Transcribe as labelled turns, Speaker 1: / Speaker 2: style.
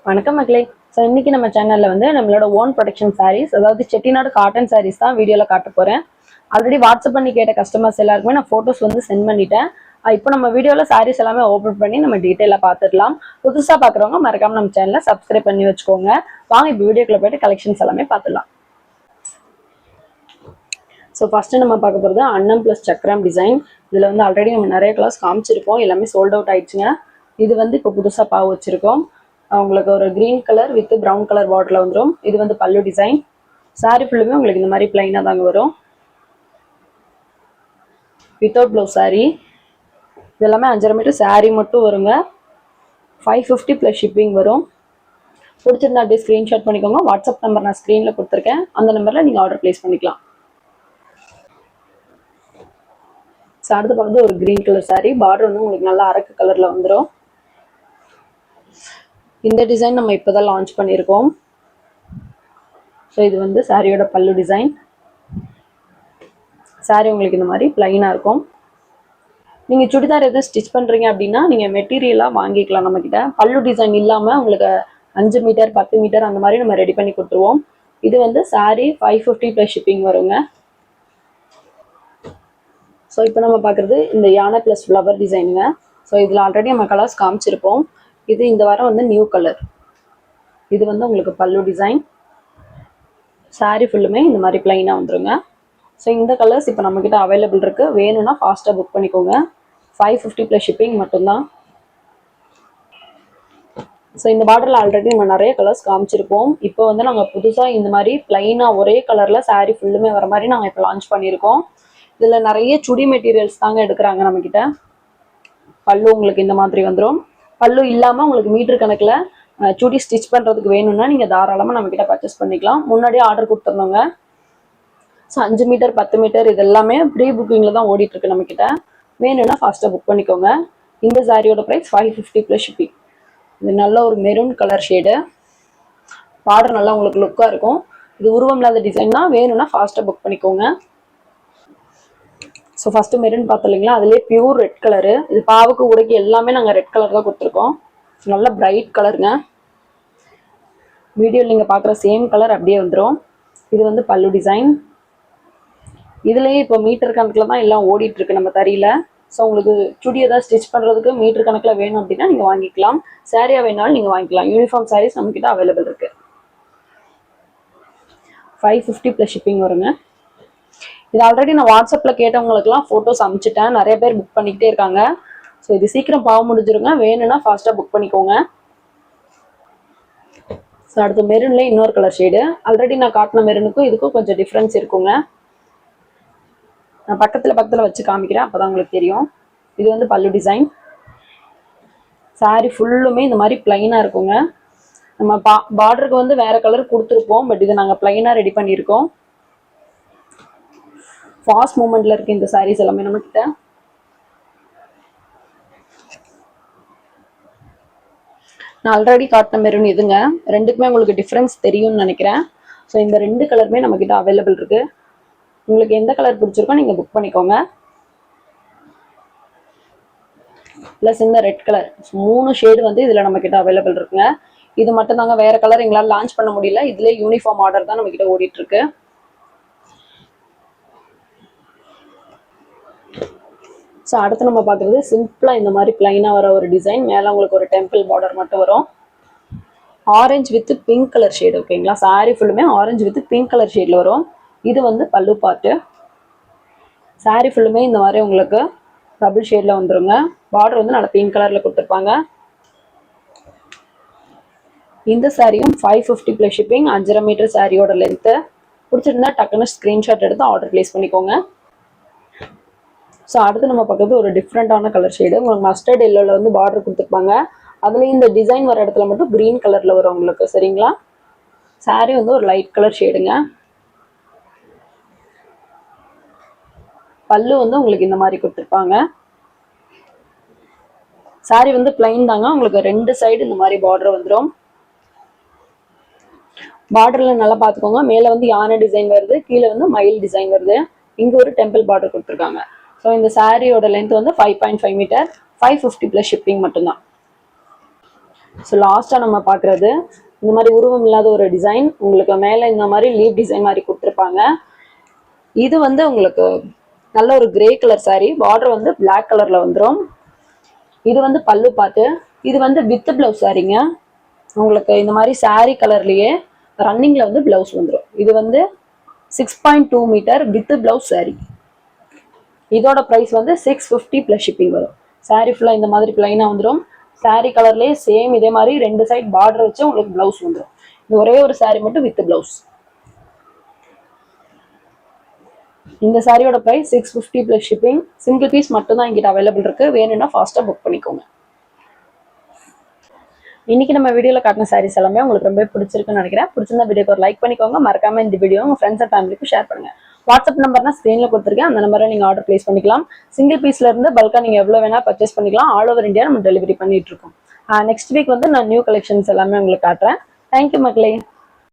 Speaker 1: வணக்கம் மக்களே. ஸோ இன்னைக்கு நம்ம சேனல்ல வந்து நம்மளோட ஓன் ப்ரொடக்ஷன் சாரீஸ், அதாவது செட்டிநாடு காட்டன் சாரீஸ் தான் வீடியோல காட்ட போறேன். ஆல்ரெடி வாட்ஸ்அப் பண்ணி கேட்ட கஸ்டமர்ஸ் எல்லாருக்குமே நான் போட்டோஸ் வந்து சென்ட் பண்ணிட்டேன். இப்போ நம்ம வீடியோல சாரீஸ் எல்லாமே ஓபன் பண்ணி நம்ம டீட்டெயிலா பார்த்துடலாம். புதுசா பாக்குறவங்க மறக்காம நம்ம சேனலை சப்ஸ்கிரைப் பண்ணி வச்சுக்கோங்க. வாங்க இப்போ வீடியோக்குள்ள போயிட்டு கலெக்ஷன்ஸ் எல்லாமே பார்த்துடலாம். ஸோ ஃபர்ஸ்ட் நம்ம பார்க்க போகிறது அன்னம் பிளஸ் சக்கரம் டிசைன். இதில் வந்து ஆல்ரெடி நம்ம நிறைய கலர்ஸ் காமிச்சிருக்கோம், எல்லாமே சோல்ட் அவுட் ஆயிடுச்சுங்க. இது வந்து இப்போ புதுசாக பாவு வச்சிருக்கோம். உங்களுக்கு ஒரு green colour with brown colour பார்டர்ல வந்துடும். இது வந்து பல்லு டிசைன். சாரி ஃபுல்லுமே உங்களுக்கு இந்த மாதிரி பிளைனாக தாங்க வரும், வித்தவுட் ப்ளவுஸ் சாரி. இது எல்லாமே 5.5 மீட்டர் சாரி மட்டும் வருங்க. 550 ப்ளஸ் ஷிப்பிங் வரும். பிடிச்சிருந்தா அப்படியே ஸ்க்ரீன்ஷாட் பண்ணிக்கோங்க. வாட்ஸ்அப் நம்பர் நான் ஸ்க்ரீனில் கொடுத்துருக்கேன், அந்த நம்பரில் நீங்கள் ஆர்டர் ப்ளேஸ் பண்ணிக்கலாம். ஸோ அடுத்து பார்க்குறது ஒரு கிரீன் கலர் சாரி. பார்டர் வந்து உங்களுக்கு நல்லா அரக்கு கலரில் வந்துடும். இந்த டிசைன் நம்ம இப்போ தான் லான்ச் பண்ணியிருக்கோம். ஸோ இது வந்து சாரியோட பல்லு டிசைன். சாரி உங்களுக்கு இந்த மாதிரி பிளைனாக இருக்கும். நீங்கள் சுடிதார் எதுவும் ஸ்டிச் பண்ணுறீங்க அப்படின்னா நீங்கள் மெட்டீரியலாக வாங்கிக்கலாம் நம்மக்கிட்ட. பல்லு டிசைன் இல்லாமல் உங்களுக்கு 5 மீட்டர் 10 மீட்டர் அந்த மாதிரி நம்ம ரெடி பண்ணி கொடுத்துருவோம். இது வந்து சாரி 550 ப்ளஸ் ஷிப்பிங் வருங்க. ஸோ இப்போ நம்ம பார்க்குறது இந்த யானை ப்ளஸ் ஃப்ளவர் டிசைனுங்க. ஸோ இதில் ஆல்ரெடி நம்ம கலர்ஸ் காமிச்சிருப்போம். இது இந்த வாரம் வந்து நியூ கலர். இது வந்து உங்களுக்கு பல்லு டிசைன். சாரி ஃபுல்லுமே இந்த மாதிரி பிளைனாக வந்துருங்க. ஸோ இந்த கலர்ஸ் இப்போ நம்மக்கிட்ட அவைலபிள் இருக்குது. வேணும்னா ஃபாஸ்ட்டாக புக் பண்ணிக்கோங்க. 550 ப்ளஸ் ஷிப்பிங் மட்டும்தான். ஸோ இந்த பார்டரில் ஆல்ரெடி நம்ம நிறைய கலர்ஸ் காமிச்சிருப்போம். இப்போ வந்து நாங்கள் புதுசாக இந்த மாதிரி பிளைனாக ஒரே கலரில் சாரி ஃபுல்லுமே வர மாதிரி நாங்கள் இப்போ லான்ச் பண்ணியிருக்கோம். இதில் நிறைய சுடி மெட்டீரியல்ஸ் தாங்க எடுக்கிறாங்க நம்மக்கிட்ட. பல்லு உங்களுக்கு இந்த மாதிரி வந்துடும். பல்லு இல்லாமல் உங்களுக்கு மீட்டர் கணக்கில் சுடி ஸ்டிச் பண்ணுறதுக்கு வேணும்னா நீங்கள் தாராளமாக நம்மக்கிட்ட பர்ச்சேஸ் பண்ணிக்கலாம். முன்னாடியே ஆர்டர் கொடுத்துருந்தோங்க. ஸோ 5 மீட்டர் 10 மீட்டர் இது எல்லாமே ப்ரீ புக்கிங்கில் தான் ஓடிட்டுருக்கு நம்மக்கிட்ட. வேணும்னா ஃபாஸ்ட்டாக புக் பண்ணிக்கோங்க. இந்த சாரியோட ப்ரைஸ் 550 ப்ளஸ் ஷிப்பிங். இது நல்ல ஒரு மெரூன் கலர் ஷேடு. பார்டர் நல்லா உங்களுக்கு லுக்காக இருக்கும். இது உருவம் இல்லாத டிசைன் தான். வேணும்னா ஃபாஸ்ட்டாக புக் பண்ணிக்கோங்க. ஸோ ஃபஸ்ட்டு மெரூன் பார்த்தோம் இல்லைங்களா, அதுலேயே பியூர் ரெட் கலரு. இது பாவுக்கு உடைக்கு எல்லாமே நாங்கள் ரெட் கலர் தான் கொடுத்துருக்கோம். நல்ல பிரைட் கலருங்க. வீடியோவில் நீங்கள் பார்க்குற சேம் கலர் அப்படியே வந்துடும். இது வந்து பல்லு டிசைன். இதுலேயே இப்போ மீட்டர் கணக்கில் தான் எல்லாம் ஓடிட்டுருக்கு நம்ம தறியில். ஸோ உங்களுக்கு சுடி ஏதாவது ஸ்டிச் பண்ணுறதுக்கு மீட்டர் கணக்கில் வேணும் அப்படின்னா நீங்கள் வாங்கிக்கலாம். சாரியாக வேணாலும் நீங்கள் வாங்கிக்கலாம். யூனிஃபார்ம் சாரீஸ் நம்மக்கிட்ட அவைலபிள் இருக்குது. 550 ப்ளஸ் ஷிப்பிங் வருங்க. இது ஆல்ரெடி நான் வாட்ஸ்அப்பில் கேட்டவங்களுக்குலாம் ஃபோட்டோஸ் அனுப்பிச்சிட்டேன். நிறைய பேர் புக் பண்ணிக்கிட்டே இருக்காங்க. ஸோ இது சீக்கிரம் பாவ முடிஞ்சிருங்க. வேணும்னா ஃபாஸ்ட்டாக புக் பண்ணிக்கோங்க. ஸோ அடுத்து மெரூன்லேயே இன்னொரு கலர் ஷேடு. ஆல்ரெடி நான் காட்டின மெரூனுக்கும் இதுக்கும் கொஞ்சம் டிஃப்ரென்ஸ் இருக்குங்க. நான் பக்கத்தில் வச்சு காமிக்கிறேன், அப்போ தான் உங்களுக்கு தெரியும். இது வந்து பல்லு டிசைன். சாரி ஃபுல்லுமே இந்த மாதிரி பிளைனாக இருக்குங்க. நம்ம பார்டருக்கு வந்து வேறு கலர் கொடுத்துருப்போம், பட் இது நாங்கள் பிளைனாக ரெடி பண்ணியிருக்கோம். ஃபாஸ்ட் மூமெண்ட்ல இருக்கு இந்த சாரீஸ் எல்லாமே நம்மக்கிட்ட. நான் ஆல்ரெடி காட்டின மெரூன் இதுங்க. ரெண்டுக்குமே உங்களுக்கு டிஃப்ரென்ஸ் தெரியும்னு நினைக்கிறேன். ஸோ இந்த 2 கலருமே நம்மக்கிட்ட அவைலபிள் இருக்கு. உங்களுக்கு எந்த கலர் பிடிச்சிருக்கோ நீங்கள் புக் பண்ணிக்கோங்க. ப்ளஸ் இந்த ரெட் கலர் 3 ஷேடு வந்து இதில் நம்மக்கிட்ட அவைலபிள் இருக்குங்க. இது மட்டும் தாங்க, வேற கலர் எங்களால் லான்ச் பண்ண முடியல. இதுலேயே யூனிஃபார்ம் ஆர்டர் தான் நம்மக்கிட்ட ஓடிட்டு இருக்கு. ஸோ அடுத்து நம்ம பார்க்குறது சிம்பிளாக இந்த மாதிரி பிளைனாக வர ஒரு டிசைன். மேலே உங்களுக்கு ஒரு டெம்பிள் பார்டர் மட்டும் வரும். Orange with pink colour shade. ஓகேங்களா, சாரி ஃபுல்லுமே ஆரஞ்சு வித் பிங்க் கலர் ஷேடில் வரும். இது வந்து பல்லு பார்ட்டு. சாரி ஃபுல்லுமே இந்த மாதிரி உங்களுக்கு டபுள் ஷேடில் வந்துருங்க. பார்டர் வந்து நல்லா பிங்க் கலரில் கொடுத்துருப்பாங்க. இந்த சாரியும் 550 ப்ளஸ் ஷிப்பிங். 5.5 மீட்டர் சாரியோட லென்த்து. பிடிச்சிருந்தா டக்குன்னு ஸ்க்ரீன்ஷாட் எடுத்து ஆர்டர் ப்ளேஸ் பண்ணிக்கோங்க. ஸோ அடுத்து நம்ம பார்க்குறது ஒரு டிஃப்ரெண்ட்டான கலர் ஷேடு. உங்களுக்கு மஸ்டர்ட் எல்லோவில் வந்து பார்டர் கொடுத்துருப்பாங்க. அதுலேயும் இந்த டிசைன் வர இடத்துல மட்டும் க்ரீன் கலரில் வரும் உங்களுக்கு. சரிங்களா, சாரி வந்து ஒரு லைட் கலர் ஷேடுங்க. பல்லு வந்து உங்களுக்கு இந்த மாதிரி கொடுத்துருப்பாங்க. சாரி வந்து பிளைன் தாங்க. உங்களுக்கு 2 சைடு இந்த மாதிரி பார்டர் வந்துடும். பார்டரில் நல்லா பார்த்துக்கோங்க. மேலே வந்து யானை டிசைன் வருது, கீழே வந்து மயில் டிசைன் வருது. இங்கே ஒரு டெம்பிள் பார்டர் கொடுத்துருக்காங்க. ஸோ இந்த சாரியோட லென்த் வந்து 5.5 மீட்டர். 550 ப்ளஸ் ஷிப்பிங் மட்டும்தான். ஸோ லாஸ்ட்டாக நம்ம பார்க்குறது இந்த மாதிரி உருவம் இல்லாத ஒரு டிசைன். உங்களுக்கு மேலே இந்த மாதிரி லீவ் டிசைன் மாதிரி கொடுத்துருப்பாங்க. இது வந்து உங்களுக்கு நல்ல ஒரு கிரே கலர் saree. பார்டர் வந்து பிளாக் கலரில் வந்துடும். இது வந்து பல்லு பார்த்து, இது வந்து வித் பிளவுஸ் சாரீங்க. உங்களுக்கு இந்த மாதிரி saree கலர்லேயே ரன்னிங்கில் வந்து பிளவுஸ் வந்துடும். இது வந்து 6.2 மீட்டர் வித் பிளவுஸ் saree. இதோட ப்ரைஸ் வந்து 650 ப்ளஸ் ஷிப்பிங் வரும். saree ஃபுல்லாக இந்த மாதிரி பிளைனாக வந்துடும். saree கலர்லேயே சேம் இதே மாதிரி 2 சைட் பார்டர் வச்சு உங்களுக்கு பிளவுஸ் வந்துடும். இது ஒரே ஒரு saree மட்டும் வித் பிளவுஸ். இந்த சாரியோட price 650 plus shipping. Single piece மட்டும் தான் எங்கிட்ட அவைலபிள் இருக்கு. வேணும்னா ஃபாஸ்ட்டாக புக் பண்ணிக்கோங்க. இன்னைக்கு நம்ம வீடியோவில் காட்டின சாரீஸ் எல்லாமே உங்களுக்கு ரொம்ப பிடிச்சிருக்குன்னு நினைக்கிறேன். பிடிச்சிருந்தா வீடியோக்கு ஒரு லைக் பண்ணிக்கோங்க. மறக்காம இந்த வீடியோ உங்க ஃப்ரெண்ட்ஸ் அண்ட் ஃபேமிலிக்கு ஷேர் பண்ணுங்க. வாட்ஸ்அப் நம்பர் நான் ஸ்க்ரீனில் கொடுத்துருக்கேன். அந்த நம்பரை நீங்கள் ஆர்டர் பிளேஸ் பண்ணிக்கலாம். சிங்கிள் பீஸ்ல இருந்து பல்காக நீங்கள் எவ்வளோ வேணா பர்ச்சேஸ் பண்ணிக்கலாம். ஆல் ஓவர் இந்தியா நம்ம டெலிவரி பண்ணிட்டு இருக்கோம். நெக்ஸ்ட் வீக் வந்து நான் நியூ கலெக்ஷன்ஸ் எல்லாமே உங்களுக்கு காட்டுறேன். தேங்க்யூ மக்களே.